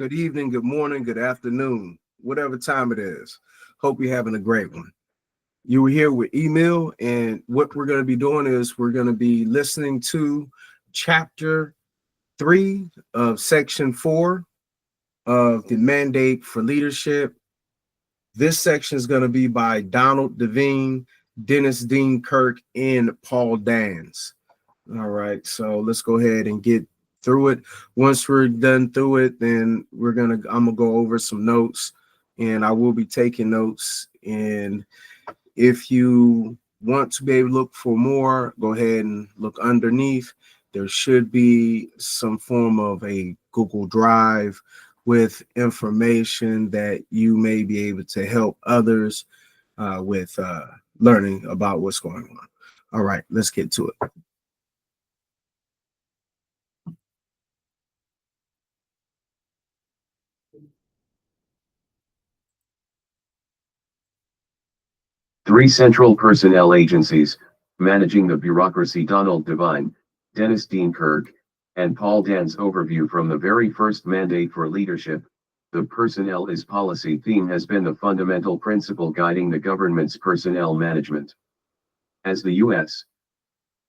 good evening, good morning, good afternoon, whatever time it is. Hope you're having a great one. You were here with Emil, and what we're going to be doing is we're going to be listening to chapter 3 of section 4 of the Mandate for Leadership. This section is going to be by Donald Devine, Dennis Dean Kirk, and Paul Dans. All right, so let's go ahead and get through it. Once we're done through it, then I'm gonna go over some notes, and I will be taking notes. And if you want to be able to look for more, go ahead and look underneath. There should be some form of a Google Drive with information that you may be able to help others with learning about what's going on. All right, let's get to it. Three central personnel agencies, managing the bureaucracy. Donald Devine, Dennis Dean Kirk, and Paul Dans. Overview from the very first Mandate for Leadership. The personnel is policy theme has been the fundamental principle guiding the government's personnel management. As the U.S.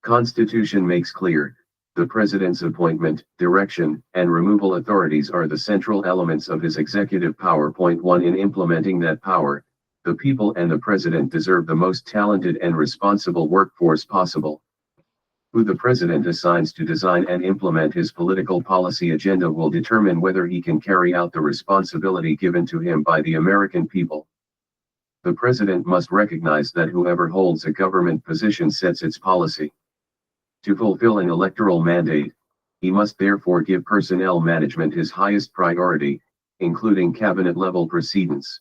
Constitution makes clear, the President's appointment, direction, and removal authorities are the central elements of his executive power. Point 1. In implementing that power, the people and the President deserve the most talented and responsible workforce possible. Who the President assigns to design and implement his political policy agenda will determine whether he can carry out the responsibility given to him by the American people. The President must recognize that whoever holds a government position sets its policy. To fulfill an electoral mandate, he must therefore give personnel management his highest priority, including cabinet-level proceedings.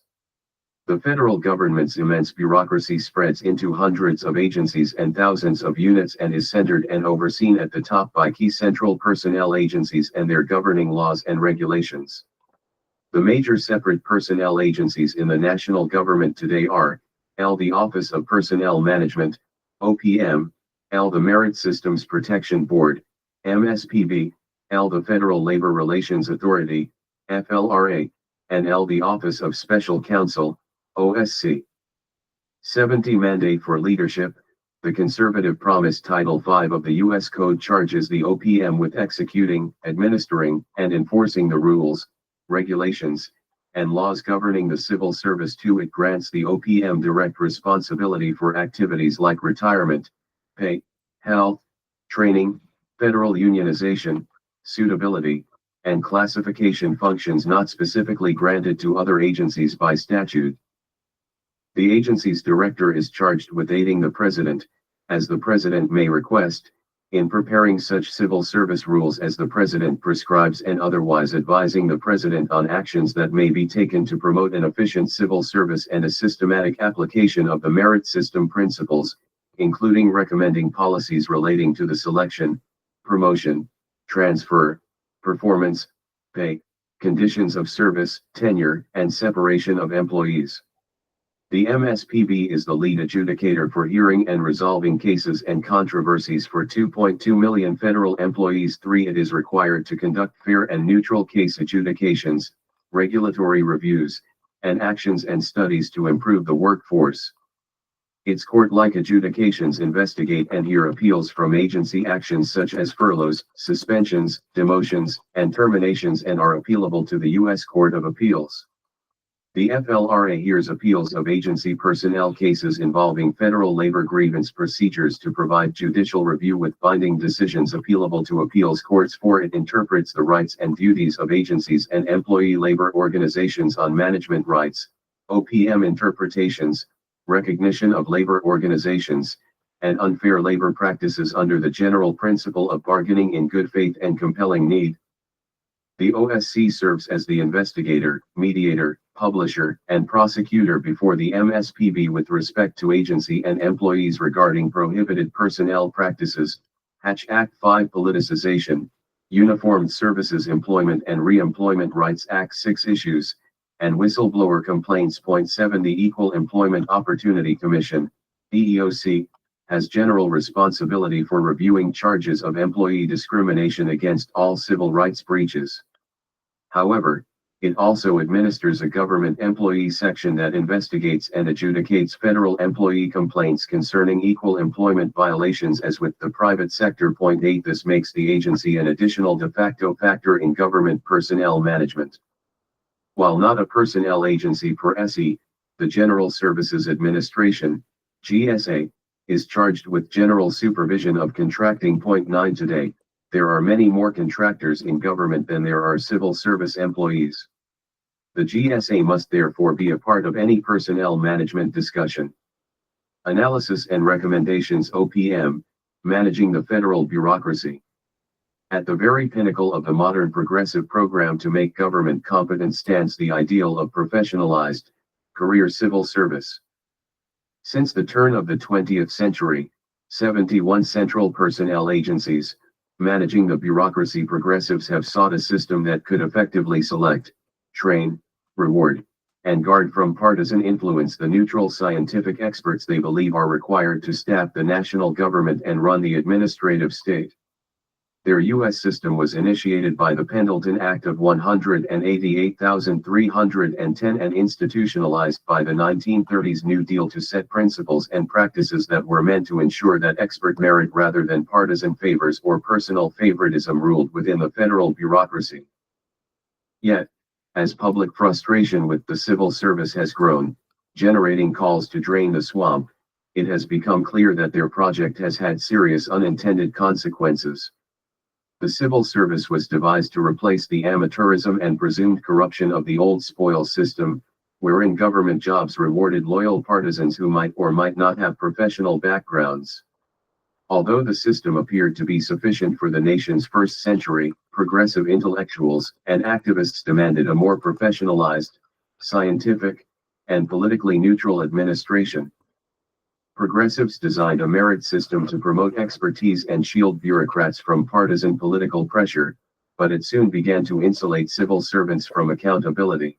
The federal government's immense bureaucracy spreads into hundreds of agencies and thousands of units and is centered and overseen at the top by key central personnel agencies and their governing laws and regulations. The major separate personnel agencies in the national government today are L. The Office of Personnel Management, OPM, L. The Merit Systems Protection Board, MSPB, L. The Federal Labor Relations Authority, FLRA, and L. The Office of Special Counsel, OSC. 70 Mandate for Leadership. The Conservative Promise. Title 5 of the U.S. Code charges the OPM with executing, administering, and enforcing the rules, regulations, and laws governing the civil service. 2. It grants the OPM direct responsibility for activities like retirement, pay, health, training, federal unionization, suitability, and classification functions not specifically granted to other agencies by statute. The agency's director is charged with aiding the President, as the President may request, in preparing such civil service rules as the President prescribes and otherwise advising the President on actions that may be taken to promote an efficient civil service and a systematic application of the merit system principles, including recommending policies relating to the selection, promotion, transfer, performance, pay, conditions of service, tenure, and separation of employees. The MSPB is the lead adjudicator for hearing and resolving cases and controversies for 2.2 million federal employees. 3. It is required to conduct fair and neutral case adjudications, regulatory reviews, and actions and studies to improve the workforce. Its court-like adjudications investigate and hear appeals from agency actions such as furloughs, suspensions, demotions, and terminations and are appealable to the U.S. Court of Appeals. The FLRA hears appeals of agency personnel cases involving federal labor grievance procedures to provide judicial review with binding decisions appealable to appeals courts. 4. It interprets the rights and duties of agencies and employee labor organizations on management rights, OPM interpretations, recognition of labor organizations, and unfair labor practices under the general principle of bargaining in good faith and compelling need. The OSC serves as the investigator, mediator, publisher, and prosecutor before the MSPB with respect to agency and employees regarding prohibited personnel practices, Hatch Act 5 politicization, Uniformed Services Employment and Re-employment Rights Act 6 issues, and whistleblower complaints. Point 7. The Equal Employment Opportunity Commission, EEOC, has general responsibility for reviewing charges of employee discrimination against all civil rights breaches. However, It also administers a government employee section that investigates and adjudicates federal employee complaints concerning equal employment violations as with the private sector. Point 8. This makes the agency an additional de facto factor in government personnel management. While not a personnel agency per se, the General Services Administration, GSA, is charged with general supervision of contracting. Point 9. Today, there are many more contractors in government than there are civil service employees. The GSA must therefore be a part of any personnel management discussion. Analysis and Recommendations. OPM, Managing the Federal Bureaucracy. At the very pinnacle of the modern progressive program to make government competent stands the ideal of professionalized, career civil service. Since the turn of the 20th century, 71 central personnel agencies, managing the bureaucracy. Progressives have sought a system that could effectively select, train, reward, and guard from partisan influence the neutral scientific experts they believe are required to staff the national government and run the administrative state. Their U.S. system was initiated by the Pendleton Act of 188,310 and institutionalized by the 1930s New Deal to set principles and practices that were meant to ensure that expert merit rather than partisan favors or personal favoritism ruled within the federal bureaucracy. Yet, as public frustration with the civil service has grown, generating calls to drain the swamp, it has become clear that their project has had serious unintended consequences. The civil service was devised to replace the amateurism and presumed corruption of the old spoils system, wherein government jobs rewarded loyal partisans who might or might not have professional backgrounds. Although the system appeared to be sufficient for the nation's first century, progressive intellectuals and activists demanded a more professionalized, scientific, and politically neutral administration. Progressives designed a merit system to promote expertise and shield bureaucrats from partisan political pressure, but it soon began to insulate civil servants from accountability.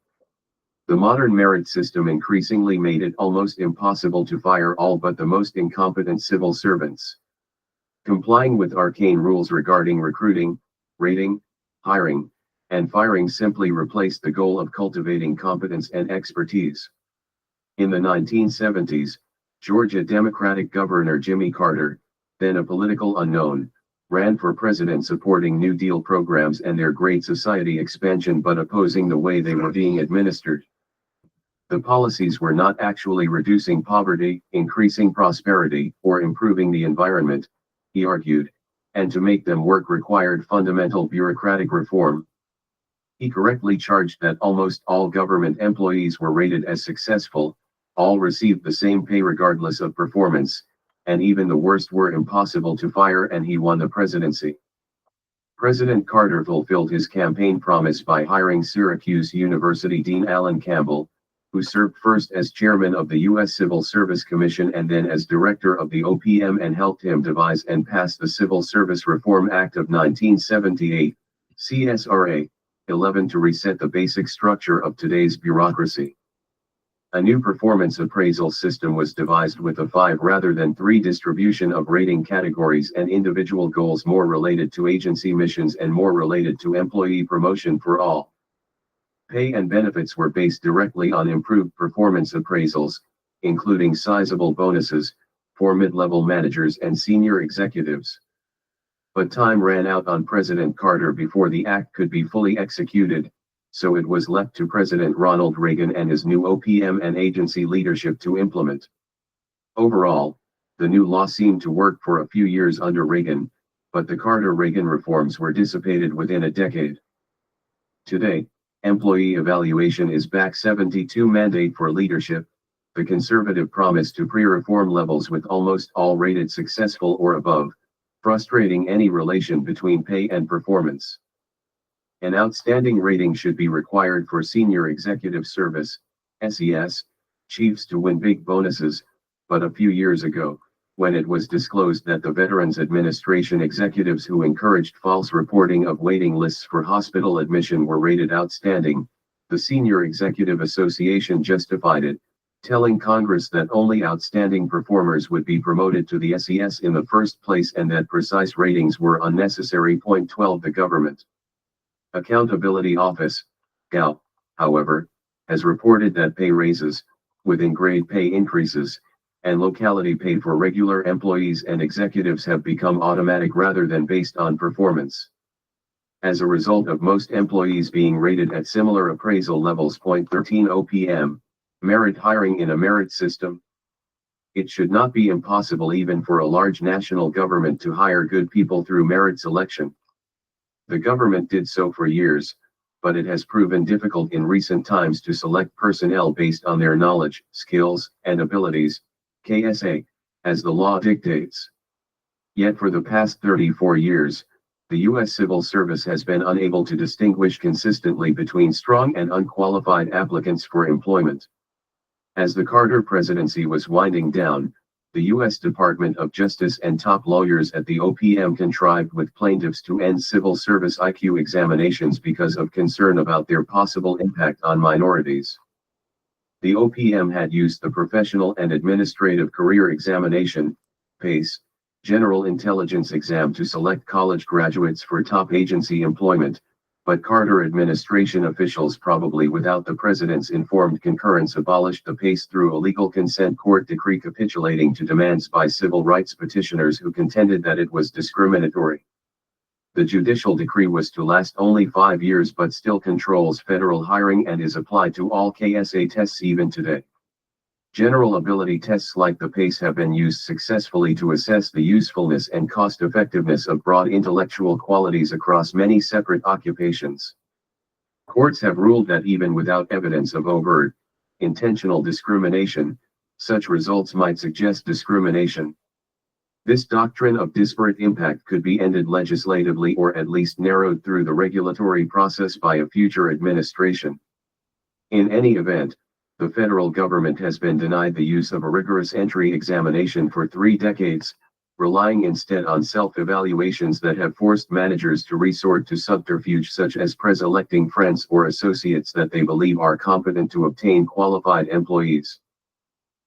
The modern merit system increasingly made it almost impossible to fire all but the most incompetent civil servants. Complying with arcane rules regarding recruiting, rating, hiring, and firing simply replaced the goal of cultivating competence and expertise. In the 1970s, Georgia Democratic Governor Jimmy Carter, then a political unknown, ran for president supporting New Deal programs and their Great Society expansion but opposing the way they were being administered. The policies were not actually reducing poverty, increasing prosperity, or improving the environment, he argued, and to make them work required fundamental bureaucratic reform. He correctly charged that almost all government employees were rated as successful, all received the same pay regardless of performance, and even the worst were impossible to fire, and he won the presidency. President Carter fulfilled his campaign promise by hiring Syracuse University Dean Alan Campbell, who served first as chairman of the U.S. Civil Service Commission and then as director of the OPM, and helped him devise and pass the Civil Service Reform Act of 1978, CSRA 11, to reset the basic structure of today's bureaucracy. A new performance appraisal system was devised with a 5 rather than 3 distribution of rating categories and individual goals more related to agency missions and more related to employee promotion for all. Pay and benefits were based directly on improved performance appraisals, including sizable bonuses for mid-level managers and senior executives. But time ran out on President Carter before the act could be fully executed, so it was left to President Ronald Reagan and his new OPM and agency leadership to implement. Overall, the new law seemed to work for a few years under Reagan, but the Carter-Reagan reforms were dissipated within a decade. Today, employee evaluation is back. 72 mandate for leadership, the conservative promise to pre-reform levels with almost all rated successful or above, frustrating any relation between pay and performance. An outstanding rating should be required for senior executive service, SES, chiefs to win big bonuses, but a few years ago, when it was disclosed that the Veterans Administration executives who encouraged false reporting of waiting lists for hospital admission were rated outstanding, the Senior Executive Association justified it, telling Congress that only outstanding performers would be promoted to the SES in the first place and that precise ratings were unnecessary. Point 12. The Government Accountability Office, GAO, however, has reported that pay raises, within grade pay increases, and locality pay for regular employees and executives have become automatic rather than based on performance. As a result of most employees being rated at similar appraisal levels. 13 OPM, merit hiring in a merit system. It should not be impossible even for a large national government to hire good people through merit selection. The government did so for years, but it has proven difficult in recent times to select personnel based on their knowledge, skills, and abilities, KSA, as the law dictates. Yet for the past 34 years, the U.S. civil service has been unable to distinguish consistently between strong and unqualified applicants for employment. As the Carter presidency was winding down, the U.S. Department of Justice and top lawyers at the OPM contrived with plaintiffs to end civil service IQ examinations because of concern about their possible impact on minorities. The OPM had used the Professional and Administrative Career Examination, PACE, General Intelligence Exam to select college graduates for top agency employment, but Carter administration officials, probably without the president's informed concurrence, abolished the PACE through a legal consent court decree capitulating to demands by civil rights petitioners who contended that it was discriminatory. The judicial decree was to last only 5 years but still controls federal hiring and is applied to all KSA tests even today. General ability tests like the PACE have been used successfully to assess the usefulness and cost-effectiveness of broad intellectual qualities across many separate occupations. Courts have ruled that even without evidence of overt, intentional discrimination, such results might suggest discrimination. This doctrine of disparate impact could be ended legislatively or at least narrowed through the regulatory process by a future administration. In any event, the federal government has been denied the use of a rigorous entry examination for 3 decades, relying instead on self-evaluations that have forced managers to resort to subterfuge such as pre-selecting friends or associates that they believe are competent to obtain qualified employees.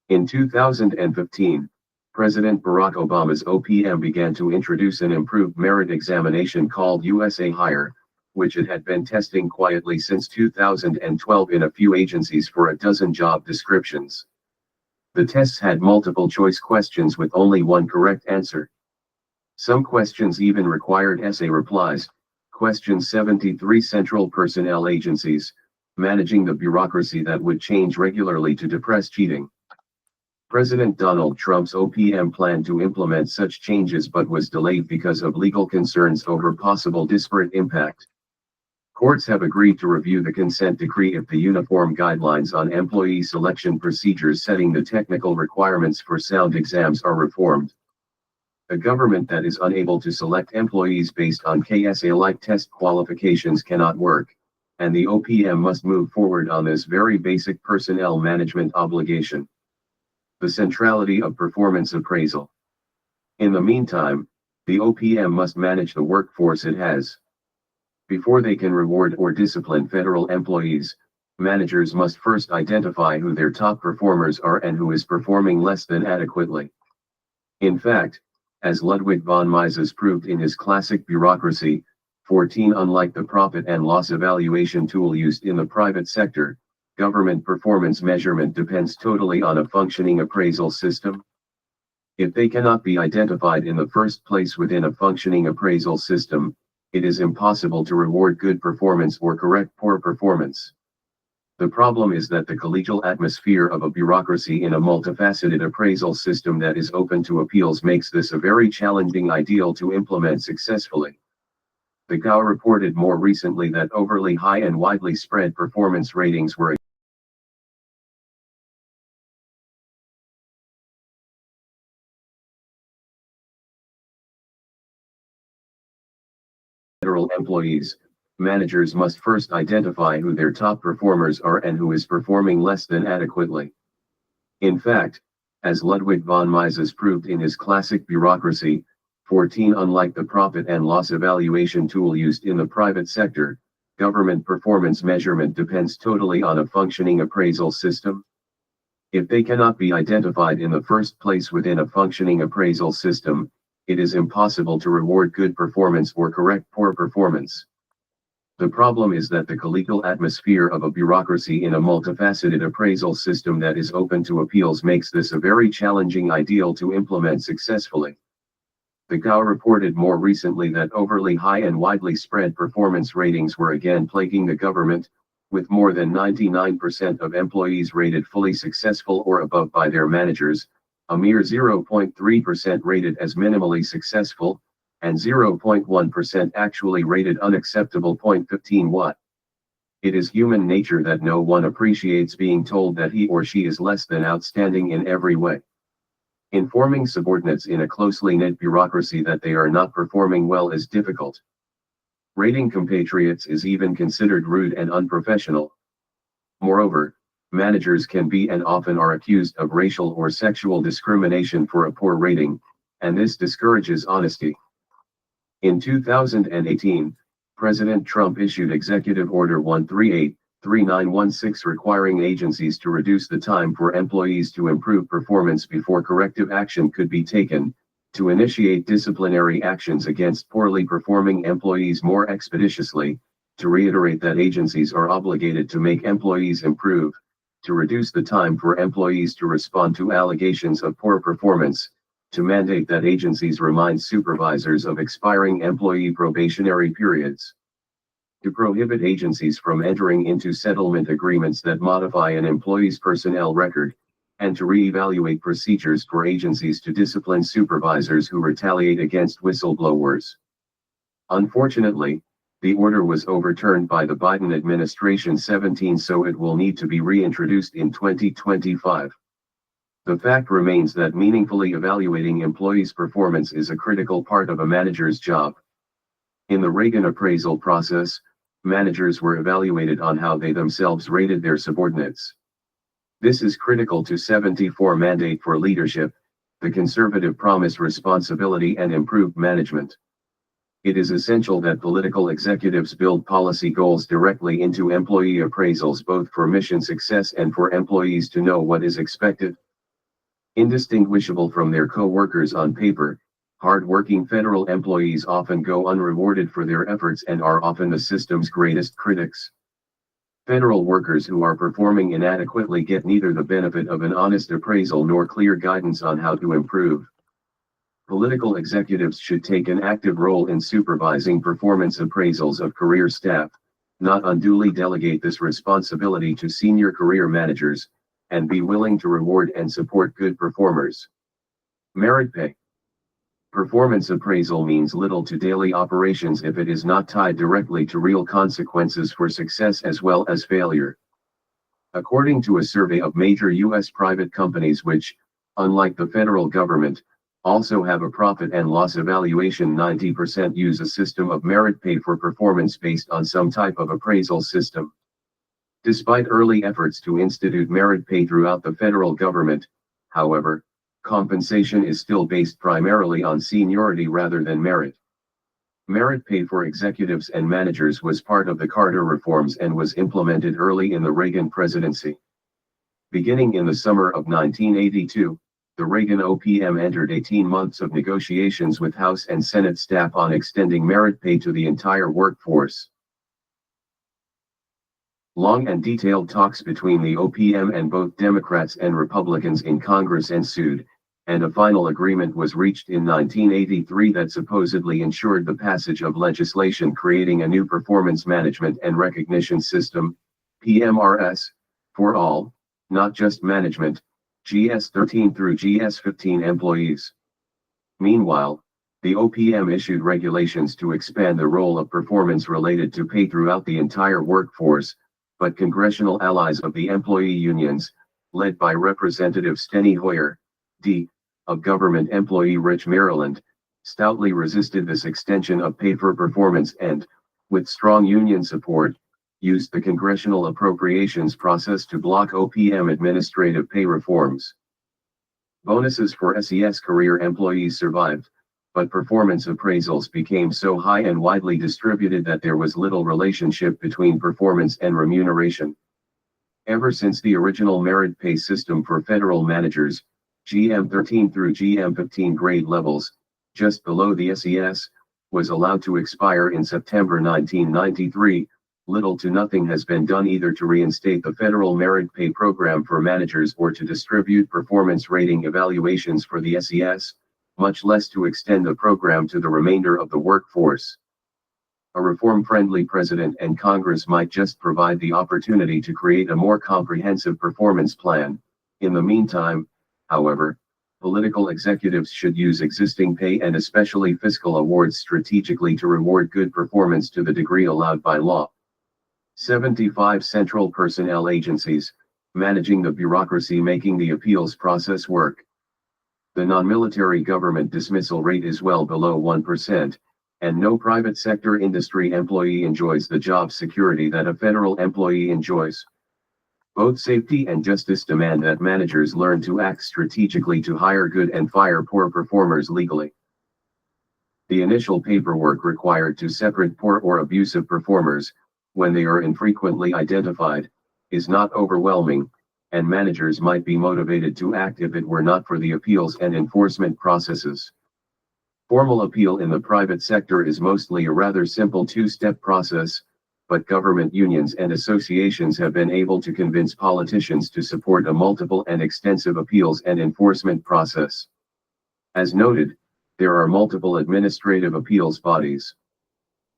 In 2015, President Barack Obama's OPM began to introduce an improved merit examination called USA Hire, which it had been testing quietly since 2012 in a few agencies for a dozen job descriptions. The tests had multiple choice questions with only one correct answer. Some questions even required essay replies. Question 73: Central personnel agencies, managing the bureaucracy that would change regularly to depress cheating. President Donald Trump's OPM planned to implement such changes but was delayed because of legal concerns over possible disparate impact. Courts have agreed to review the consent decree if the uniform guidelines on employee selection procedures setting the technical requirements for sound exams are reformed. A government that is unable to select employees based on KSA-like test qualifications cannot work, and the OPM must move forward on this very basic personnel management obligation. The centrality of performance appraisal. In the meantime, the OPM must manage the workforce it has. Before they can reward or discipline federal employees, managers must first identify who their top performers are and who is performing less than adequately. In fact, as Ludwig von Mises proved in his classic Bureaucracy, 14, unlike the profit and loss evaluation tool used in the private sector, government performance measurement depends totally on a functioning appraisal system. If they cannot be identified in the first place within a functioning appraisal system, it is impossible to reward good performance or correct poor performance. The problem is that the collegial atmosphere of a bureaucracy in a multifaceted appraisal system that is open to appeals makes this a very challenging ideal to implement successfully. The GAO reported more recently that overly high and widely spread performance ratings were federal employees. Managers must first identify who their top performers are and who is performing less than adequately. In fact, as Ludwig von Mises proved in his classic Bureaucracy, 14, unlike the profit and loss evaluation tool used in the private sector, government performance measurement depends totally on a functioning appraisal system. If they cannot be identified in the first place within a functioning appraisal system, it is impossible to reward good performance or correct poor performance. The problem is that the collegial atmosphere of a bureaucracy in a multifaceted appraisal system that is open to appeals makes this a very challenging ideal to implement successfully. The GAO reported more recently that overly high and widely spread performance ratings were again plaguing the government, with more than 99% of employees rated fully successful or above by their managers, a mere 0.3% rated as minimally successful, and 0.1% actually rated unacceptable. 15 What? It is human nature that no one appreciates being told that he or she is less than outstanding in every way. Informing subordinates in a closely knit bureaucracy that they are not performing well is difficult. Rating compatriots is even considered rude and unprofessional. Moreover, managers can be and often are accused of racial or sexual discrimination for a poor rating, and this discourages honesty. In 2018, President Trump issued Executive Order 138/3916 requiring agencies to reduce the time for employees to improve performance before corrective action could be taken, to initiate disciplinary actions against poorly performing employees more expeditiously, to reiterate that agencies are obligated to make employees improve, to reduce the time for employees to respond to allegations of poor performance, to mandate that agencies remind supervisors of expiring employee probationary periods, to prohibit agencies from entering into settlement agreements that modify an employee's personnel record, and to re-evaluate procedures for agencies to discipline supervisors who retaliate against whistleblowers. Unfortunately, the order was overturned by the Biden administration 17, so it will need to be reintroduced in 2025. The fact remains that meaningfully evaluating employees' performance is a critical part of a manager's job. In the Reagan appraisal process, managers were evaluated on how they themselves rated their subordinates. This is critical to 74 mandate for leadership, the conservative promise responsibility and improved management. It is essential that political executives build policy goals directly into employee appraisals, both for mission success and for employees to know what is expected. Indistinguishable from their co-workers on paper, hard-working federal employees often go unrewarded for their efforts and are often the system's greatest critics. Federal workers who are performing inadequately get neither the benefit of an honest appraisal nor clear guidance on how to improve. Political executives should take an active role in supervising performance appraisals of career staff, not unduly delegate this responsibility to senior career managers, and be willing to reward and support good performers. Merit pay. Performance appraisal means little to daily operations if it is not tied directly to real consequences for success as well as failure. According to a survey of major U.S. private companies which, unlike the federal government, also have a profit and loss evaluation, 90% use a system of merit pay for performance based on some type of appraisal system. Despite early efforts to institute merit pay throughout the federal government, however, compensation is still based primarily on seniority rather than merit. Merit pay for executives and managers was part of the Carter reforms and was implemented early in the Reagan presidency. Beginning in the summer of 1982, the Reagan OPM entered 18 months of negotiations with House and Senate staff on extending merit pay to the entire workforce. Long and detailed talks between the OPM and both Democrats and Republicans in Congress ensued, and a final agreement was reached in 1983 that supposedly ensured the passage of legislation creating a new performance management and recognition system, PMRS, for all, not just management, GS-13 through GS-15 employees. Meanwhile, the OPM issued regulations to expand the role of performance related to pay throughout the entire workforce, but congressional allies of the employee unions, led by Representative Steny Hoyer, D., of Government Employee Rich, Maryland, stoutly resisted this extension of pay for performance and, with strong union support, used the congressional appropriations process to block OPM administrative pay reforms. Bonuses for SES career employees survived, but performance appraisals became so high and widely distributed that there was little relationship between performance and remuneration. Ever since the original merit pay system for federal managers, GM13 through GM15 grade levels, just below the SES, was allowed to expire in September 1993, little to nothing has been done either to reinstate the federal merit pay program for managers or to distribute performance rating evaluations for the SES, much less to extend the program to the remainder of the workforce. A reform-friendly president and Congress might just provide the opportunity to create a more comprehensive performance plan. In the meantime, however, political executives should use existing pay and especially fiscal awards strategically to reward good performance to the degree allowed by law. 75 central personnel agencies, managing the bureaucracy making the appeals process work. The non-military government dismissal rate is well below 1%, and no private sector industry employee enjoys the job security that a federal employee enjoys. Both safety and justice demand that managers learn to act strategically to hire good and fire poor performers legally. The initial paperwork required to separate poor or abusive performers, when they are infrequently identified, is not overwhelming, and managers might be motivated to act if it were not for the appeals and enforcement processes. Formal appeal in the private sector is mostly a rather simple two-step process, but government unions and associations have been able to convince politicians to support a multiple and extensive appeals and enforcement process. As noted, there are multiple administrative appeals bodies.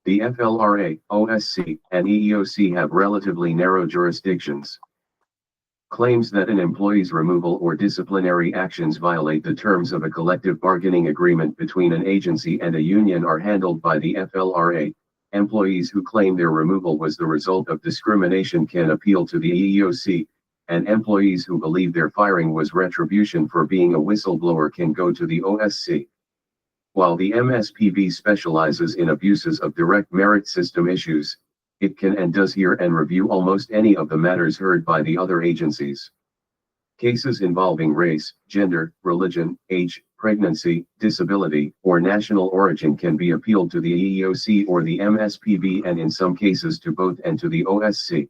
The FLRA, OSC, and EEOC have relatively narrow jurisdictions. Claims that an employee's removal or disciplinary actions violate the terms of a collective bargaining agreement between an agency and a union are handled by the FLRA. Employees who claim their removal was the result of discrimination can appeal to the EEOC, and employees who believe their firing was retribution for being a whistleblower can go to the OSC. While the MSPB specializes in abuses of direct merit system issues, it can and does hear and review almost any of the matters heard by the other agencies. Cases involving race, gender, religion, age, pregnancy, disability, or national origin can be appealed to the EEOC or the MSPB and in some cases to both and to the OSC.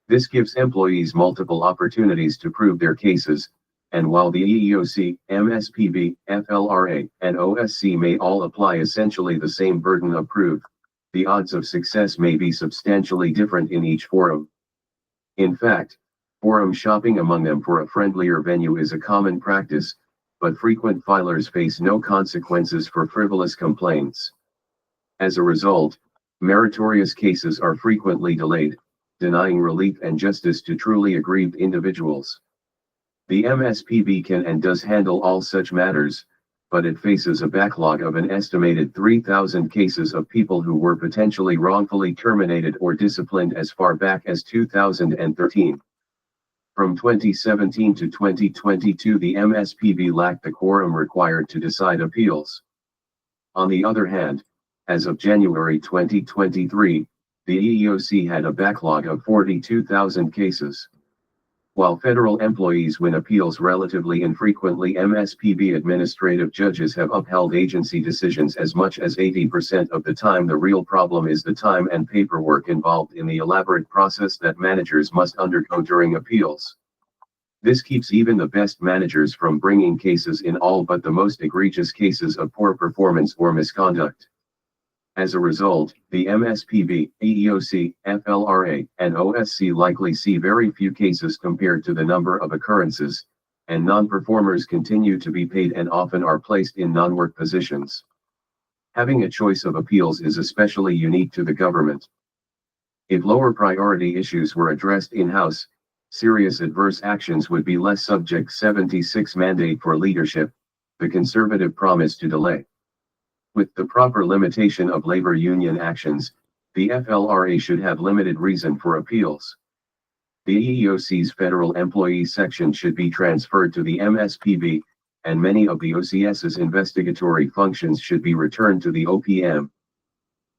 This gives employees multiple opportunities to prove their cases, and while the EEOC, MSPB, FLRA, and OSC may all apply essentially the same burden of proof, the odds of success may be substantially different in each forum. In fact, forum shopping among them for a friendlier venue is a common practice, but frequent filers face no consequences for frivolous complaints. As a result, meritorious cases are frequently delayed, denying relief and justice to truly aggrieved individuals. The MSPB can and does handle all such matters, but it faces a backlog of an estimated 3,000 cases of people who were potentially wrongfully terminated or disciplined as far back as 2013. From 2017 to 2022, the MSPB lacked the quorum required to decide appeals. On the other hand, as of January 2023, the EEOC had a backlog of 42,000 cases. While federal employees win appeals relatively infrequently, MSPB administrative judges have upheld agency decisions as much as 80% of the time. The real problem is the time and paperwork involved in the elaborate process that managers must undergo during appeals. This keeps even the best managers from bringing cases in all but the most egregious cases of poor performance or misconduct. As a result, the MSPB, EEOC, FLRA, and OSC likely see very few cases compared to the number of occurrences, and non-performers continue to be paid and often are placed in non-work positions. Having a choice of appeals is especially unique to the government. If lower priority issues were addressed in-house, serious adverse actions would be less subject. 76 Mandate for leadership, the conservative promise to delay. With the proper limitation of labor union actions, the FLRA should have limited reason for appeals. The EEOC's federal employee section should be transferred to the MSPB, and many of the OCS's investigatory functions should be returned to the OPM.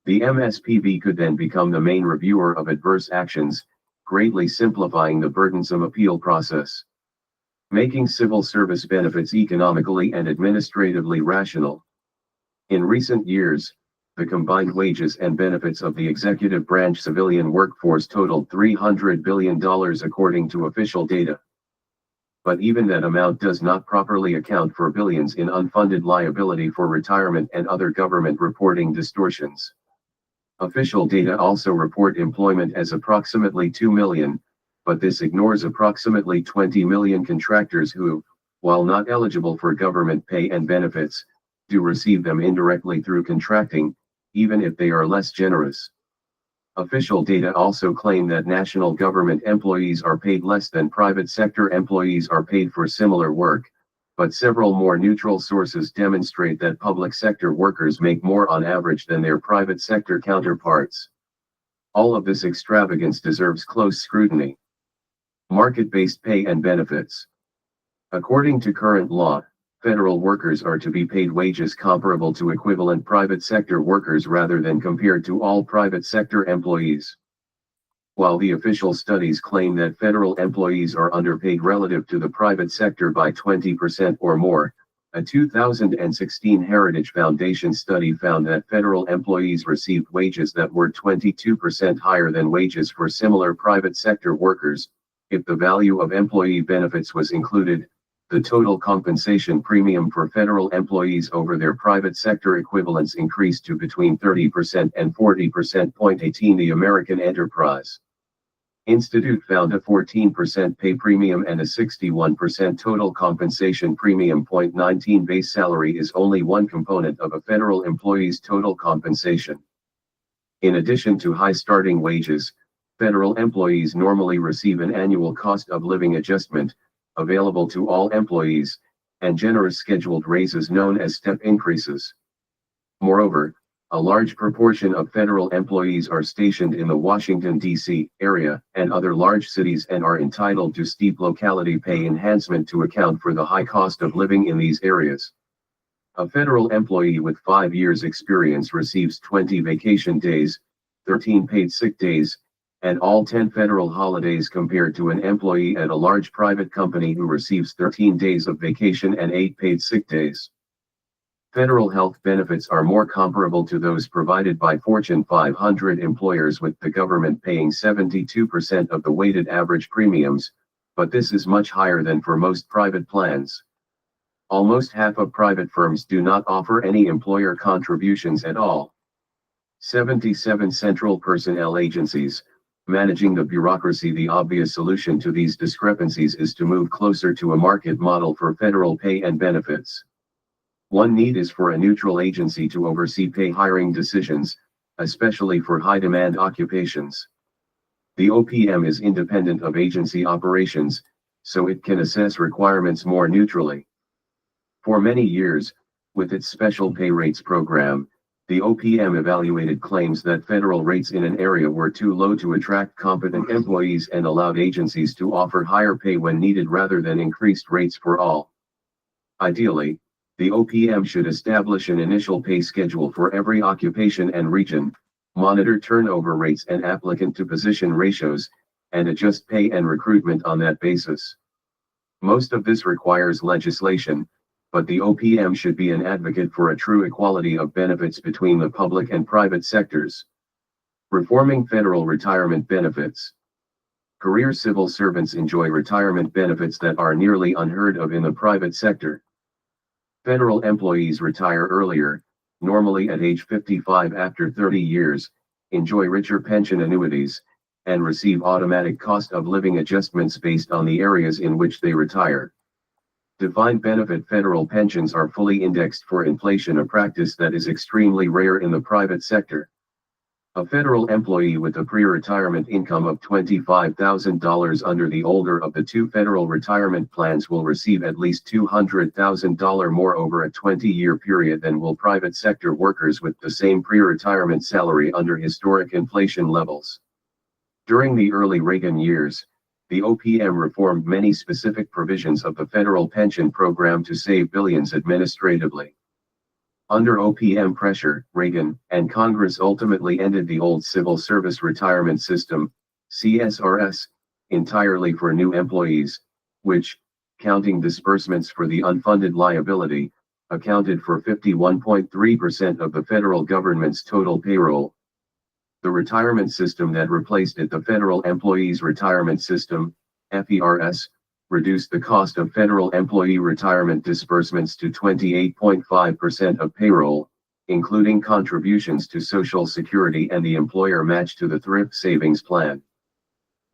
The MSPB could then become the main reviewer of adverse actions, greatly simplifying the burdensome appeal process. Making civil service benefits economically and administratively rational. In recent years, the combined wages and benefits of the executive branch civilian workforce totaled $300 billion according to official data. But even that amount does not properly account for billions in unfunded liability for retirement and other government reporting distortions. Official data also report employment as approximately 2 million, but this ignores approximately 20 million contractors who, while not eligible for government pay and benefits, do receive them indirectly through contracting, even if they are less generous. Official data also claim that national government employees are paid less than private sector employees are paid for similar work, but several more neutral sources demonstrate that public sector workers make more on average than their private sector counterparts. All of this extravagance deserves close scrutiny. Market-based pay and benefits. According to current law, federal workers are to be paid wages comparable to equivalent private sector workers rather than compared to all private sector employees. While the official studies claim that federal employees are underpaid relative to the private sector by 20% or more, a 2016 Heritage Foundation study found that federal employees received wages that were 22% higher than wages for similar private sector workers. If the value of employee benefits was included, the total compensation premium for federal employees over their private sector equivalents increased to between 30% and 40%. 18 The American Enterprise Institute found a 14% pay premium and a 61% total compensation premium. 19 Base salary is only one component of a federal employee's total compensation. In addition to high starting wages, federal employees normally receive an annual cost of living adjustment, available to all employees, and generous scheduled raises known as step increases. Moreover, a large proportion of federal employees are stationed in the Washington, D.C. area and other large cities and are entitled to steep locality pay enhancement to account for the high cost of living in these areas. A federal employee with 5 years experience receives 20 vacation days, 13 paid sick days, and all 10 federal holidays compared to an employee at a large private company who receives 13 days of vacation and 8 paid sick days. Federal health benefits are more comparable to those provided by Fortune 500 employers, with the government paying 72% of the weighted average premiums, but this is much higher than for most private plans. Almost half of private firms do not offer any employer contributions at all. 77 central personnel agencies, managing the bureaucracy. The obvious solution to these discrepancies is to move closer to a market model for federal pay and benefits. One need is for a neutral agency to oversee pay hiring decisions, especially for high-demand occupations. The OPM is independent of agency operations, so it can assess requirements more neutrally. For many years, with its special pay rates program, the OPM evaluated claims that federal rates in an area were too low to attract competent employees and allowed agencies to offer higher pay when needed rather than increased rates for all. Ideally, the OPM should establish an initial pay schedule for every occupation and region, monitor turnover rates and applicant-to-position ratios, and adjust pay and recruitment on that basis. Most of this requires legislation, but the OPM should be an advocate for a true equality of benefits between the public and private sectors. Reforming federal retirement benefits. Career civil servants enjoy retirement benefits that are nearly unheard of in the private sector. Federal employees retire earlier, normally at age 55 after 30 years, enjoy richer pension annuities, and receive automatic cost of living adjustments based on the areas in which they retire. Defined benefit federal pensions are fully indexed for inflation, a practice that is extremely rare in the private sector. A federal employee with a pre-retirement income of $25,000 under the older of the two federal retirement plans will receive at least $200,000 more over a 20-year period than will private sector workers with the same pre-retirement salary under historic inflation levels. During the early Reagan years, the OPM reformed many specific provisions of the federal pension program to save billions administratively. Under OPM pressure, Reagan and Congress ultimately ended the old Civil Service Retirement System, CSRS, entirely for new employees, which, counting disbursements for the unfunded liability, accounted for 51.3% of the federal government's total payroll. The retirement system that replaced it, the Federal Employees Retirement System, FERS, reduced the cost of federal employee retirement disbursements to 28.5% of payroll, including contributions to Social Security and the employer match to the thrift savings plan.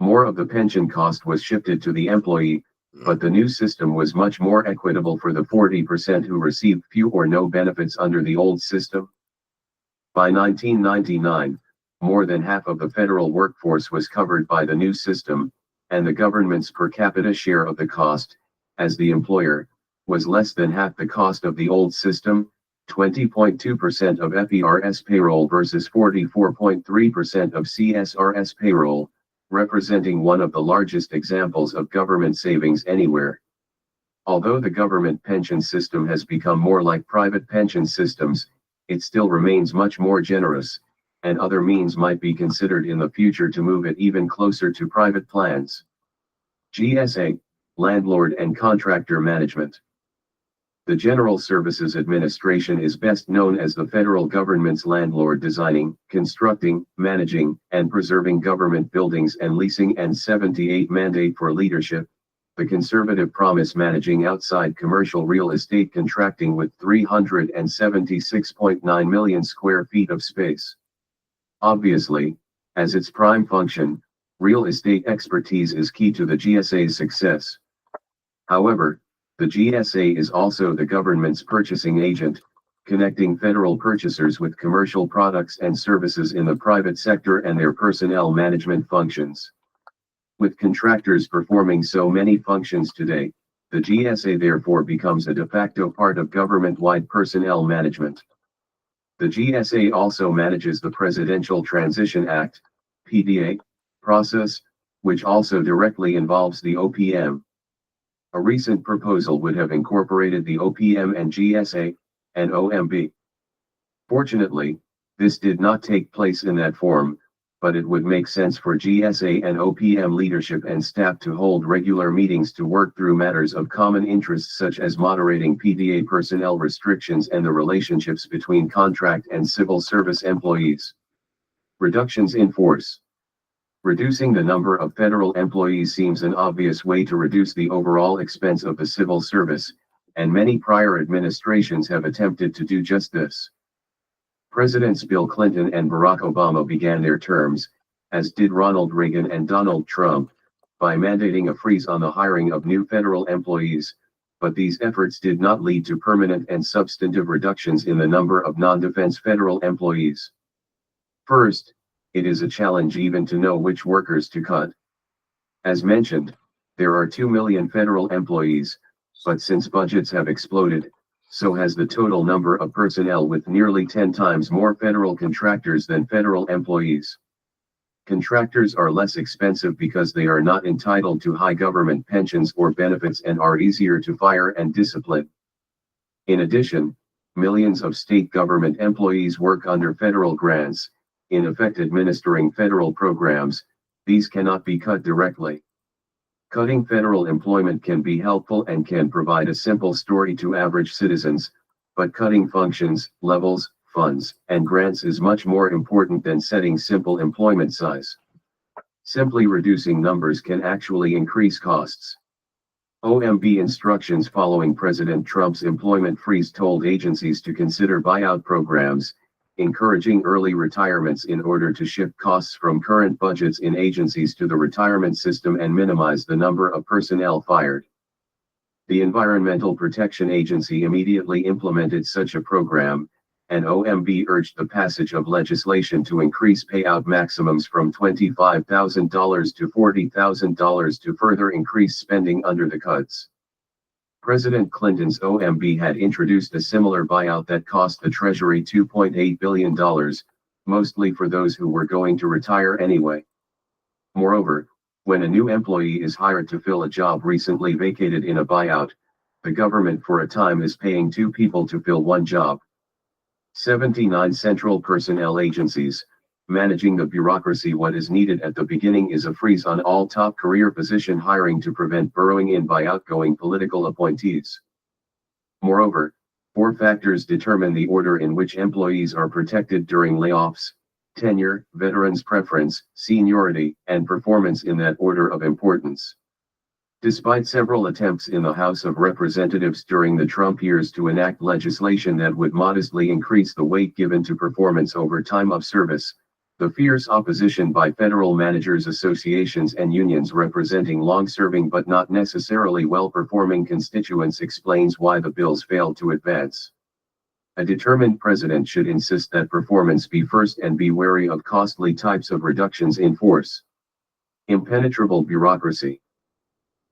More of the pension cost was shifted to the employee, but the new system was much more equitable for the 40% who received few or no benefits under the old system. By 1999, more than half of the federal workforce was covered by the new system, and the government's per capita share of the cost, as the employer, was less than half the cost of the old system, 20.2% of FERS payroll versus 44.3% of CSRS payroll, representing one of the largest examples of government savings anywhere. Although the government pension system has become more like private pension systems, it still remains much more generous, and other means might be considered in the future to move it even closer to private plans. GSA, Landlord and Contractor Management. The General Services Administration is best known as the federal government's landlord, designing, constructing, managing, and preserving government buildings and leasing, and 78 mandate for leadership. The conservative promise managing outside commercial real estate contracting with 376.9 million square feet of space. Obviously, as its prime function, real estate expertise is key to the GSA's success. However, the GSA is also the government's purchasing agent, connecting federal purchasers with commercial products and services in the private sector and their personnel management functions. With contractors performing so many functions today, the GSA therefore becomes a de facto part of government-wide personnel management. The GSA also manages the Presidential Transition Act, PDA, process, which also directly involves the OPM. A recent proposal would have incorporated the OPM and GSA, and OMB. Fortunately, this did not take place in that form, but it would make sense for GSA and OPM leadership and staff to hold regular meetings to work through matters of common interest, such as moderating PDA personnel restrictions and the relationships between contract and civil service employees. Reductions in force. Reducing the number of federal employees seems an obvious way to reduce the overall expense of the civil service, and many prior administrations have attempted to do just this. Presidents Bill Clinton and Barack Obama began their terms, as did Ronald Reagan and Donald Trump, by mandating a freeze on the hiring of new federal employees, but these efforts did not lead to permanent and substantive reductions in the number of non-defense federal employees. First, it is a challenge even to know which workers to cut. As mentioned, there are 2 million federal employees, but since budgets have exploded, so has the total number of personnel, with nearly 10 times more federal contractors than federal employees. Contractors are less expensive because they are not entitled to high government pensions or benefits and are easier to fire and discipline. In addition, millions of state government employees work under federal grants, in effect administering federal programs. These cannot be cut directly. Cutting federal employment can be helpful and can provide a simple story to average citizens, but cutting functions, levels, funds, and grants is much more important than setting simple employment size. Simply reducing numbers can actually increase costs. OMB instructions following President Trump's employment freeze told agencies to consider buyout programs, encouraging early retirements in order to shift costs from current budgets in agencies to the retirement system and minimize the number of personnel fired. The Environmental Protection Agency immediately implemented such a program, and OMB urged the passage of legislation to increase payout maximums from $25,000 to $40,000 to further increase spending under the cuts. President Clinton's OMB had introduced a similar buyout that cost the Treasury $2.8 billion, mostly for those who were going to retire anyway. Moreover, when a new employee is hired to fill a job recently vacated in a buyout, the government for a time is paying 2 people to fill one job. 79 central personnel agencies, managing the bureaucracy. What is needed at the beginning is a freeze on all top career position hiring to prevent burrowing in by outgoing political appointees. Moreover, 4 factors determine the order in which employees are protected during layoffs: tenure, veterans' preference, seniority, and performance in that order of importance. Despite several attempts in the House of Representatives during the Trump years to enact legislation that would modestly increase the weight given to performance over time of service, the fierce opposition by federal managers associations and unions representing long-serving but not necessarily well-performing constituents explains why the bills failed to advance. A determined president should insist that performance be first and be wary of costly types of reductions in force. Impenetrable bureaucracy.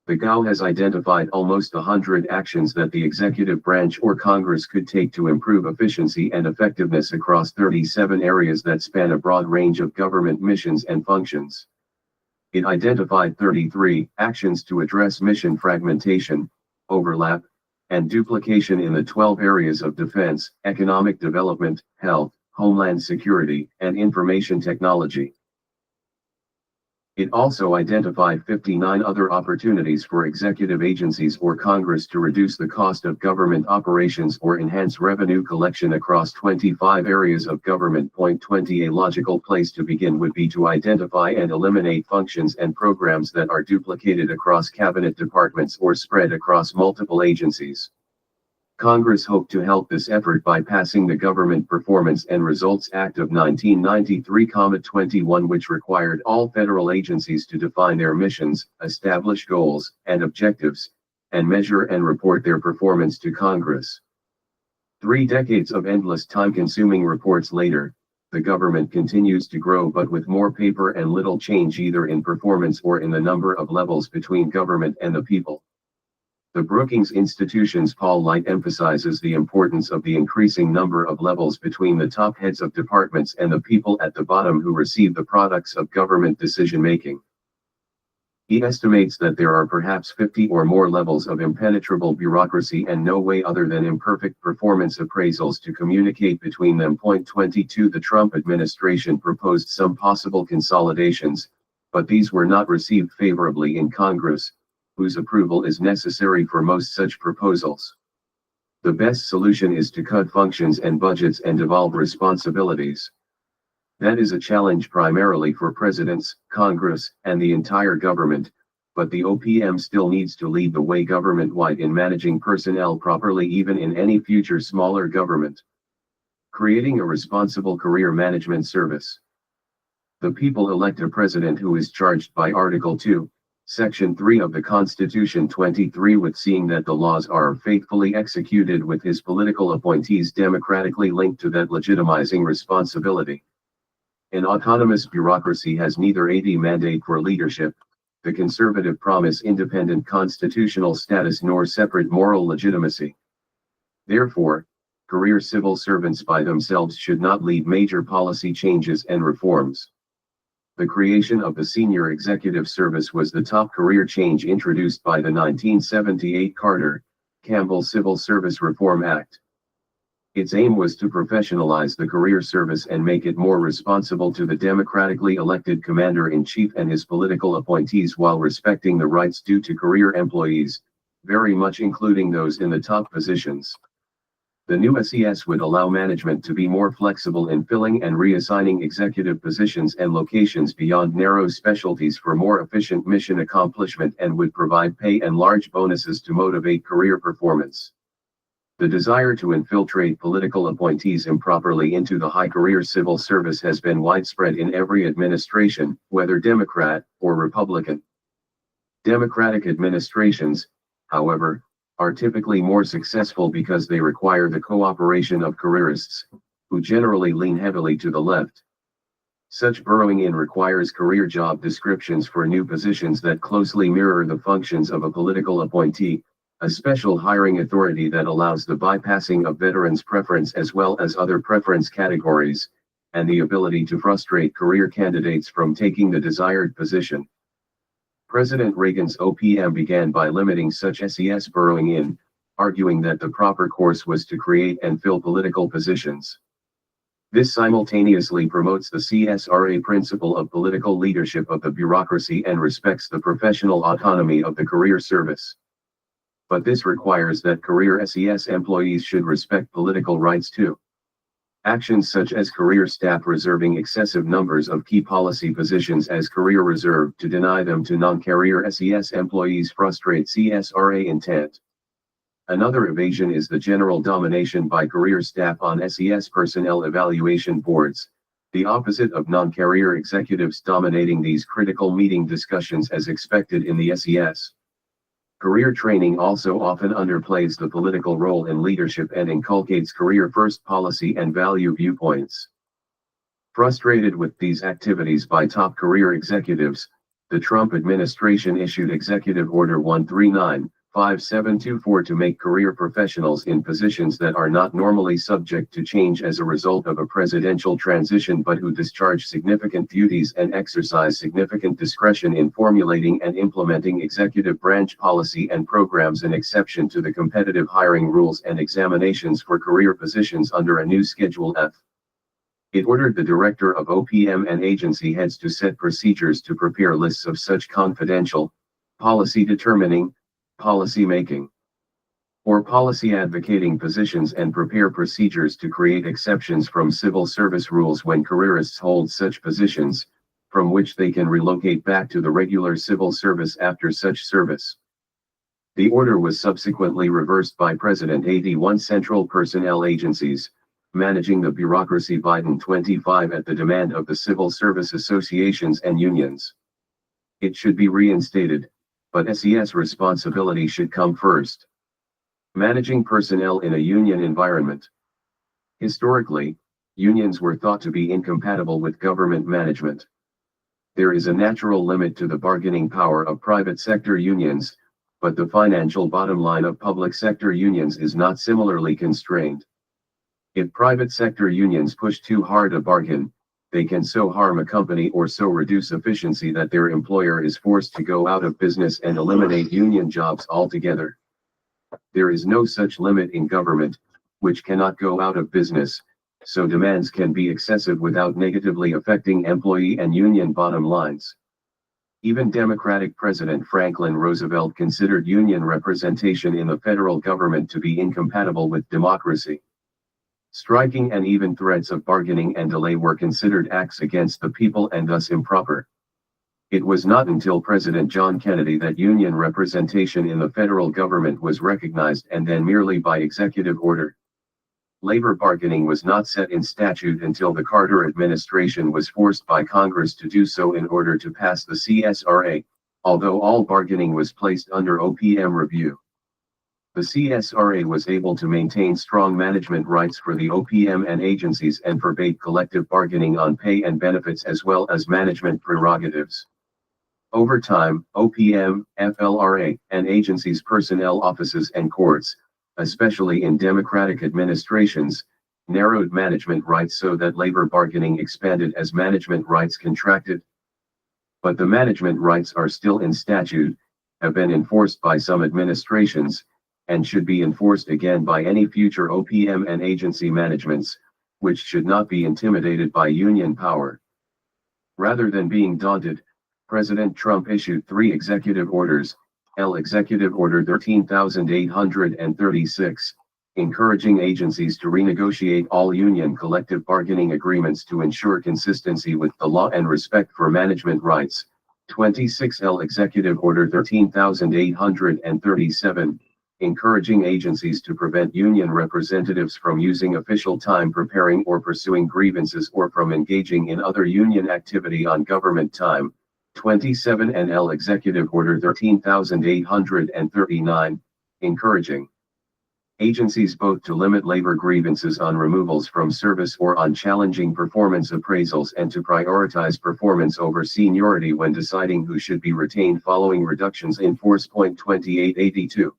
The GAO has identified almost 100 actions that the executive branch or Congress could take to improve efficiency and effectiveness across 37 areas that span a broad range of government missions and functions. It identified 33 actions to address mission fragmentation, overlap, and duplication in the 12 areas of defense, economic development, health, homeland security, and information technology. It also identified 59 other opportunities for executive agencies or Congress to reduce the cost of government operations or enhance revenue collection across 25 areas of government. Point 20. A logical place to begin would be to identify and eliminate functions and programs that are duplicated across cabinet departments or spread across multiple agencies. Congress hoped to help this effort by passing the Government Performance and Results Act of 1993-21, which required all federal agencies to define their missions, establish goals and objectives, and measure and report their performance to Congress. 3 decades of endless time-consuming reports later, the government continues to grow, but with more paper and little change either in performance or in the number of levels between government and the people. The Brookings Institution's Paul Light emphasizes the importance of the increasing number of levels between the top heads of departments and the people at the bottom who receive the products of government decision-making. He estimates that there are perhaps 50 or more levels of impenetrable bureaucracy and no way other than imperfect performance appraisals to communicate between them. Point 22. The Trump administration proposed some possible consolidations, but these were not received favorably in Congress, whose approval is necessary for most such proposals. The best solution is to cut functions and budgets and devolve responsibilities. That is a challenge primarily for presidents, Congress, and the entire government, but the OPM still needs to lead the way government-wide in managing personnel properly, even in any future smaller government. Creating a responsible career management service. The people elect a president who is charged by Article 2, Section 3 of the Constitution 23 with seeing that the laws are faithfully executed, with his political appointees democratically linked to that legitimizing responsibility. An autonomous bureaucracy has neither a mandate for leadership, the conservative promise independent constitutional status, nor separate moral legitimacy. Therefore, career civil servants by themselves should not lead major policy changes and reforms. The creation of the Senior Executive Service was the top career change introduced by the 1978 Carter-Campbell Civil Service Reform Act. Its aim was to professionalize the career service and make it more responsible to the democratically elected commander-in-chief and his political appointees while respecting the rights due to career employees, very much including those in the top positions. The new SES would allow management to be more flexible in filling and reassigning executive positions and locations beyond narrow specialties for more efficient mission accomplishment, and would provide pay and large bonuses to motivate career performance. The desire to infiltrate political appointees improperly into the high career civil service has been widespread in every administration, whether Democrat or Republican. Democratic administrations, however, are typically more successful because they require the cooperation of careerists, who generally lean heavily to the left. Such burrowing in requires career job descriptions for new positions that closely mirror the functions of a political appointee, a special hiring authority that allows the bypassing of veterans' preference as well as other preference categories, and the ability to frustrate career candidates from taking the desired position. President Reagan's OPM began by limiting such SES burrowing in, arguing that the proper course was to create and fill political positions. This simultaneously promotes the CSRA principle of political leadership of the bureaucracy and respects the professional autonomy of the career service. But this requires that career SES employees should respect political rights too. Actions such as career staff reserving excessive numbers of key policy positions as career reserve to deny them to non-career SES employees frustrate CSRA intent. Another evasion is the general domination by career staff on SES personnel evaluation boards, the opposite of non-career executives dominating these critical meeting discussions as expected in the SES. Career training also often underplays the political role in leadership and inculcates career-first policy and value viewpoints. Frustrated with these activities by top career executives, the Trump administration issued Executive Order 139/5724 to make career professionals in positions that are not normally subject to change as a result of a presidential transition but who discharge significant duties and exercise significant discretion in formulating and implementing executive branch policy and programs an exception to the competitive hiring rules and examinations for career positions under a new Schedule F. It ordered the director of OPM and agency heads to set procedures to prepare lists of such confidential, policy determining, policy making, or policy advocating positions and prepare procedures to create exceptions from civil service rules when careerists hold such positions, from which they can relocate back to the regular civil service after such service. The order was subsequently reversed by President 81 Central Personnel Agencies, managing the bureaucracy Biden 25 at the demand of the civil service associations and unions. It should be reinstated, but SES responsibility should come first. Managing personnel in a union environment. Historically, unions were thought to be incompatible with government management. There is a natural limit to the bargaining power of private sector unions, but the financial bottom line of public sector unions is not similarly constrained. If private sector unions push too hard a bargain, they can so harm a company or so reduce efficiency that their employer is forced to go out of business and eliminate union jobs altogether. There is no such limit in government, which cannot go out of business, so demands can be excessive without negatively affecting employee and union bottom lines. Even Democratic President Franklin Roosevelt considered union representation in the federal government to be incompatible with democracy. Striking and even threats of bargaining and delay were considered acts against the people and thus improper. It was not until President John Kennedy that union representation in the federal government was recognized, and then merely by executive order. Labor bargaining was not set in statute until the Carter administration was forced by Congress to do so in order to pass the CSRA, although all bargaining was placed under OPM review. The CSRA was able to maintain strong management rights for the OPM and agencies and forbade collective bargaining on pay and benefits as well as management prerogatives. Over time, OPM, FLRA, and agencies' personnel offices and courts, especially in Democratic administrations, narrowed management rights so that labor bargaining expanded as management rights contracted. But the management rights are still in statute, have been enforced by some administrations, and should be enforced again by any future OPM and agency managements, which should not be intimidated by union power. Rather than being daunted, President Trump issued 3 executive orders, Executive Order 13836, encouraging agencies to renegotiate all union collective bargaining agreements to ensure consistency with the law and respect for management rights, 26 Executive Order 13837, encouraging agencies to prevent union representatives from using official time preparing or pursuing grievances or from engaging in other union activity on government time, 27 Executive Order 13839, encouraging agencies both to limit labor grievances on removals from service or on challenging performance appraisals and to prioritize performance over seniority when deciding who should be retained following reductions in force. 2882.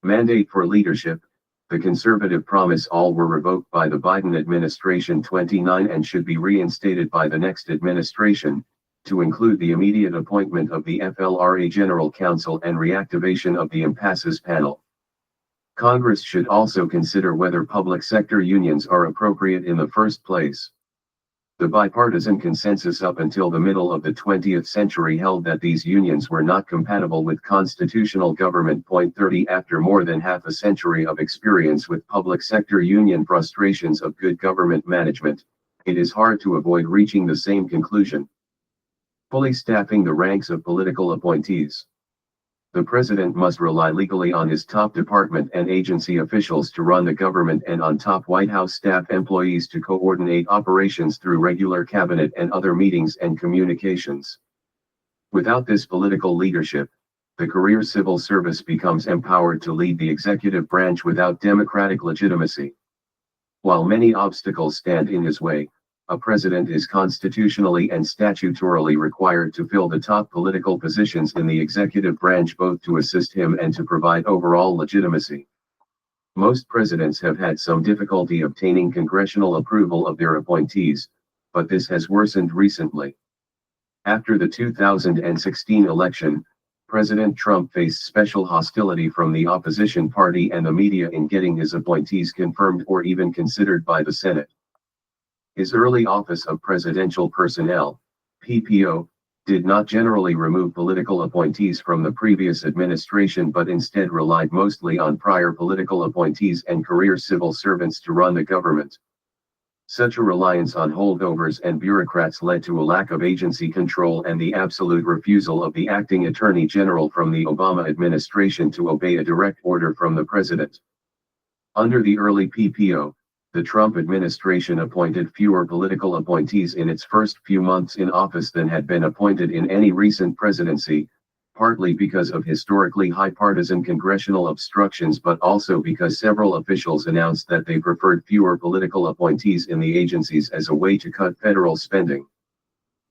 Mandate for leadership. The conservative promise all were revoked by the Biden administration 29 and should be reinstated by the next administration, to include the immediate appointment of the FLRA General Counsel and reactivation of the impasses panel. Congress should also consider whether public sector unions are appropriate in the first place. The bipartisan consensus up until the middle of the 20th century held that these unions were not compatible with constitutional government. 30 After more than half a century of experience with public sector union frustrations of good government management, it is hard to avoid reaching the same conclusion. Fully staffing the ranks of political appointees. The president must rely legally on his top department and agency officials to run the government and on top White House staff employees to coordinate operations through regular cabinet and other meetings and communications. Without this political leadership, the career civil service becomes empowered to lead the executive branch without democratic legitimacy. While many obstacles stand in his way, a president is constitutionally and statutorily required to fill the top political positions in the executive branch both to assist him and to provide overall legitimacy. Most presidents have had some difficulty obtaining congressional approval of their appointees, but this has worsened recently. After the 2016 election, President Trump faced special hostility from the opposition party and the media in getting his appointees confirmed or even considered by the Senate. His early Office of Presidential Personnel, PPO, did not generally remove political appointees from the previous administration but instead relied mostly on prior political appointees and career civil servants to run the government. Such a reliance on holdovers and bureaucrats led to a lack of agency control and the absolute refusal of the acting attorney general from the Obama administration to obey a direct order from the president. Under the early PPO, the Trump administration appointed fewer political appointees in its first few months in office than had been appointed in any recent presidency, partly because of historically high partisan congressional obstructions but also because several officials announced that they preferred fewer political appointees in the agencies as a way to cut federal spending.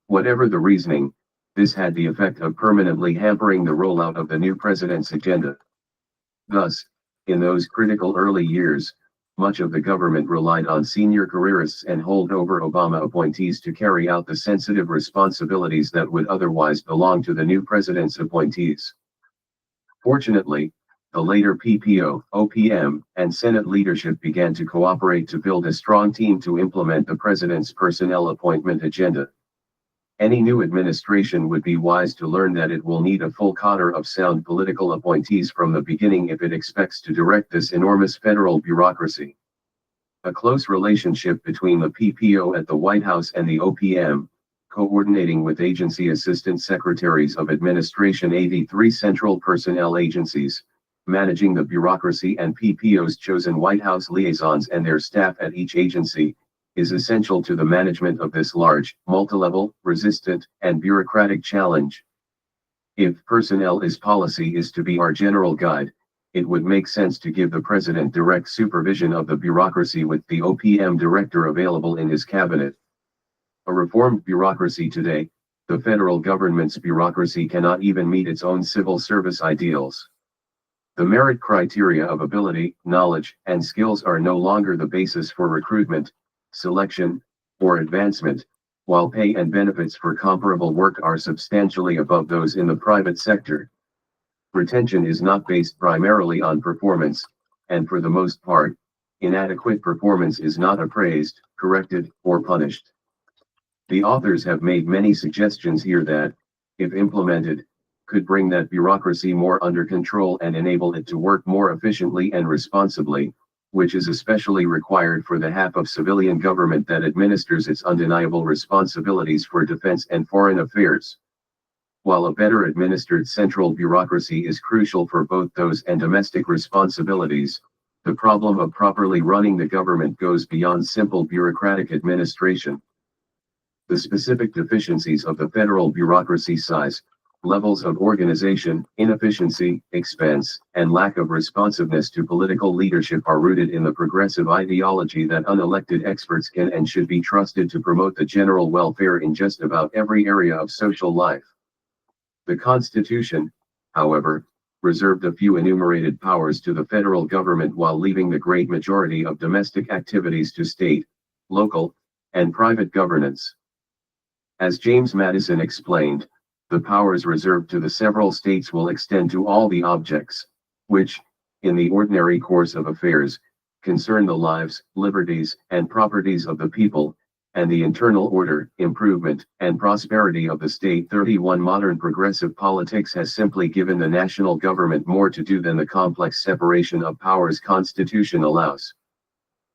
Whatever the reasoning, this had the effect of permanently hampering the rollout of the new president's agenda. Thus, in those critical early years, much of the government relied on senior careerists and holdover Obama appointees to carry out the sensitive responsibilities that would otherwise belong to the new president's appointees. Fortunately, the later PPO, OPM, and Senate leadership began to cooperate to build a strong team to implement the president's personnel appointment agenda. Any new administration would be wise to learn that it will need a full cadre of sound political appointees from the beginning if it expects to direct this enormous federal bureaucracy. A close relationship between the PPO at the White House and the OPM, coordinating with agency assistant secretaries of administration, the three central personnel agencies, managing the bureaucracy and PPO's chosen White House liaisons and their staff at each agency, is essential to the management of this large, multilevel, resistant, and bureaucratic challenge. If personnel is policy is to be our general guide, it would make sense to give the president direct supervision of the bureaucracy with the OPM director available in his cabinet. A reformed bureaucracy today, the federal government's bureaucracy cannot even meet its own civil service ideals. The merit criteria of ability, knowledge, and skills are no longer the basis for recruitment, selection, or advancement, while pay and benefits for comparable work are substantially above those in the private sector. Retention is not based primarily on performance, and for the most part, inadequate performance is not appraised, corrected, or punished. The authors have made many suggestions here that, if implemented, could bring that bureaucracy more under control and enable it to work more efficiently and responsibly, which is especially required for the half of civilian government that administers its undeniable responsibilities for defense and foreign affairs. While a better administered central bureaucracy is crucial for both those and domestic responsibilities, the problem of properly running the government goes beyond simple bureaucratic administration. The specific deficiencies of the federal bureaucracy size, levels of organization, inefficiency, expense, and lack of responsiveness to political leadership are rooted in the progressive ideology that unelected experts can and should be trusted to promote the general welfare in just about every area of social life. The Constitution, however, reserved a few enumerated powers to the federal government while leaving the great majority of domestic activities to state, local, and private governance. As James Madison explained, the powers reserved to the several states will extend to all the objects, which, in the ordinary course of affairs, concern the lives, liberties, and properties of the people, and the internal order, improvement, and prosperity of the state. 31 Modern progressive politics has simply given the national government more to do than the complex separation of powers Constitution allows.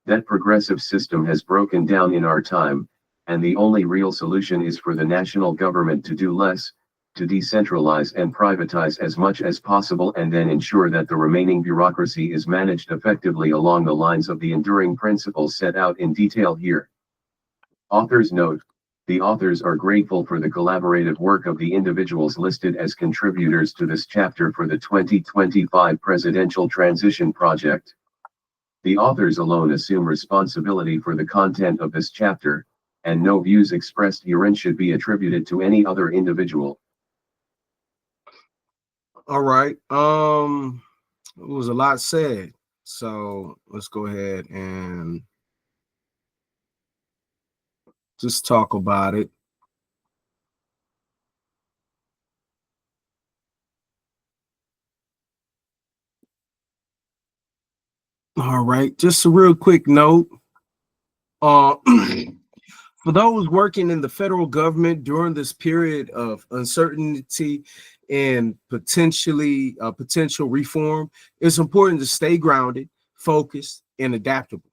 That progressive system has broken down in our time, and the only real solution is for the national government to do less, to decentralize and privatize as much as possible, and then ensure that the remaining bureaucracy is managed effectively along the lines of the enduring principles set out in detail here. Authors note, the authors are grateful for the collaborative work of the individuals listed as contributors to this chapter for the 2025 Presidential Transition Project. The authors alone assume responsibility for the content of this chapter, and no views expressed herein should be attributed to any other individual. All right. It was a lot said. So let's go ahead and just talk about it. All right. Just a real quick note. For those working in the federal government during this period of uncertainty and potential reform, it's important to stay grounded, focused, and adaptable.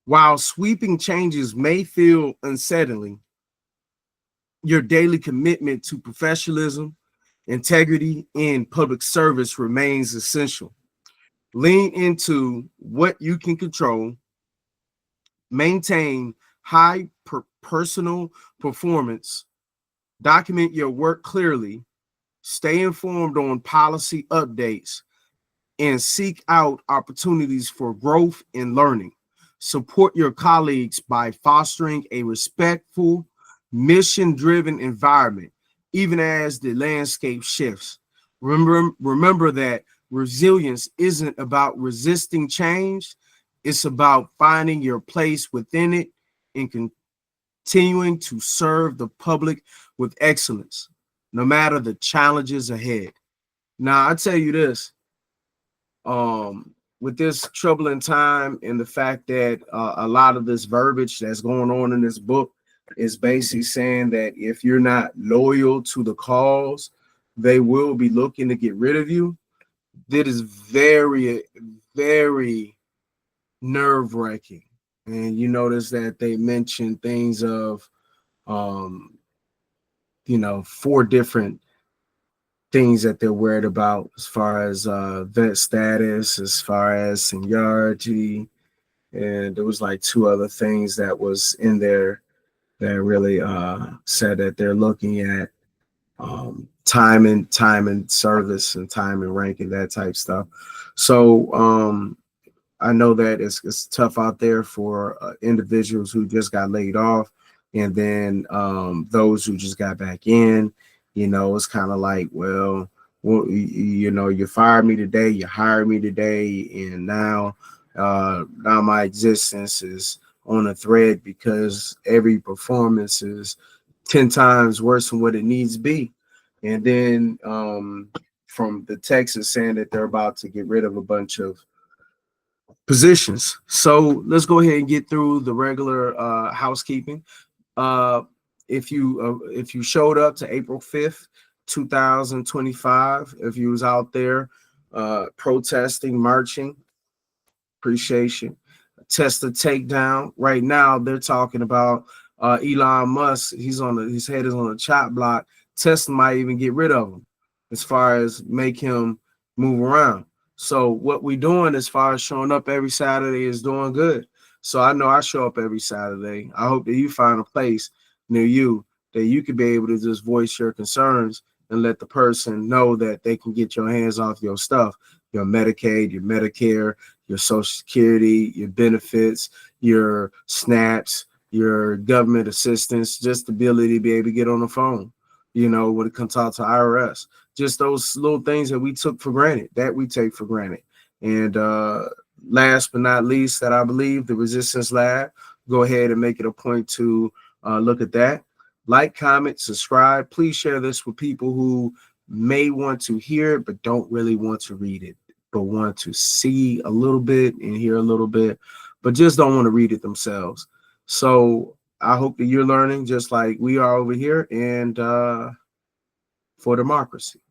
While sweeping changes may feel unsettling, your daily commitment to professionalism, integrity, and public service remains essential. Lean into what you can control, maintain high personal performance, document your work clearly, stay informed on policy updates, and seek out opportunities for growth and learning. Support your colleagues by fostering a respectful, mission-driven environment, even as the landscape shifts. Remember that resilience isn't about resisting change, it's about finding your place within it and continuing to serve the public with excellence, no matter the challenges ahead. Now, I tell you this, with this troubling time and the fact that a lot of this verbiage that's going on in this book is basically saying that if you're not loyal to the cause, they will be looking to get rid of you. That is very, very nerve-wracking. And you notice that they mention things of, 4 different things that they're worried about as far as vet status, as far as seniority, and there was like 2 other things that was in there that really said that they're looking at time and service and time and rank and that type stuff. So I know that it's tough out there for individuals who just got laid off, and then those who just got back in. It's kind of like, well, you fired me today, you hired me today, and now my existence is on a thread because every performance is 10 times worse than what it needs to be. And then from the text is saying that they're about to get rid of a bunch of positions. So let's go ahead and get through the regular housekeeping. If you showed up to April 5th, 2025, if you was out there protesting, marching, appreciation. Tesla takedown. Right now, they're talking about Elon Musk. His head is on a chop block. Tesla might even get rid of him as far as make him move around. So what we doing as far as showing up every Saturday is doing good. So I know I show up every Saturday. I hope that you find a place near you that you could be able to just voice your concerns and let the person know that they can get your hands off your stuff, your Medicaid, your Medicare, your Social Security, your benefits, your SNAPs, your government assistance, just the ability to be able to get on the phone, when it comes out to IRS. Just those little things that we take for granted. And last but not least, that I believe the Resistance Lab, go ahead and make it a point to look at that. Like, comment, subscribe. Please share this with people who may want to hear it, but don't really want to read it, but want to see a little bit and hear a little bit, but just don't want to read it themselves. So I hope that you're learning just like we are over here, and for democracy.